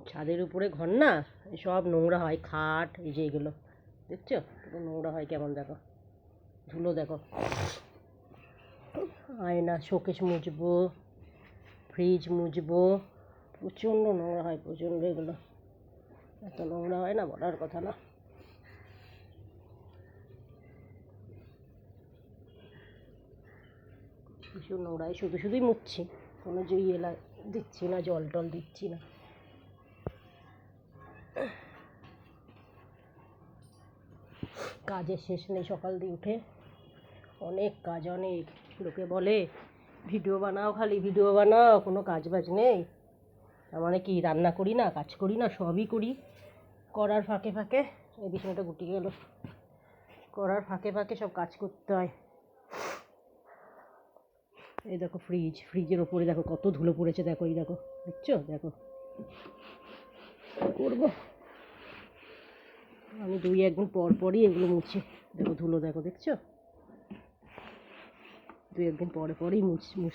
ছাদের উপরে ঘর না, সব নোংরা হয়, খাট এই যে এগুলো দেখছো নোংরা হয় কেমন, দেখো ধুলো, দেখো আয়না, শোকেস মুছবো, ফ্রিজ মুছবো, প্রচণ্ড নোংরা হয়, প্রচণ্ড। এগুলো এত নোংরা হয় না, বলার কথা না। ভীষণ নোংরা হয়, শুধু শুধুই মুছছি, কোনো যে দিচ্ছি না, জল টল দিচ্ছি না। কাজের শেষ নেই, সকাল দিয়ে উঠে অনেক কাজ, অনেক। লোকে বলে ভিডিও বানাও, খালি ভিডিও বানাও, কোনো কাজ বাজ নেই। তার মানে কি, রান্না করি না, কাজ করি না? সবই করি। করার ফাঁকে ফাঁকে, এই বিছানাটা গুটিয়ে গেল, করার ফাঁকে ফাঁকে সব কাজ করতে হয়। এই দেখো ফ্রিজের ওপরে দেখো কত ধুলো পড়েছে, দেখো এই দেখো, দেখছো, দেখো করবো আমি 2-1 দিন পর পরই এগুলো মুছি। দেখো ধুলো, দেখো দেখছো, 2-1 দিন পরে পরেই মুছতে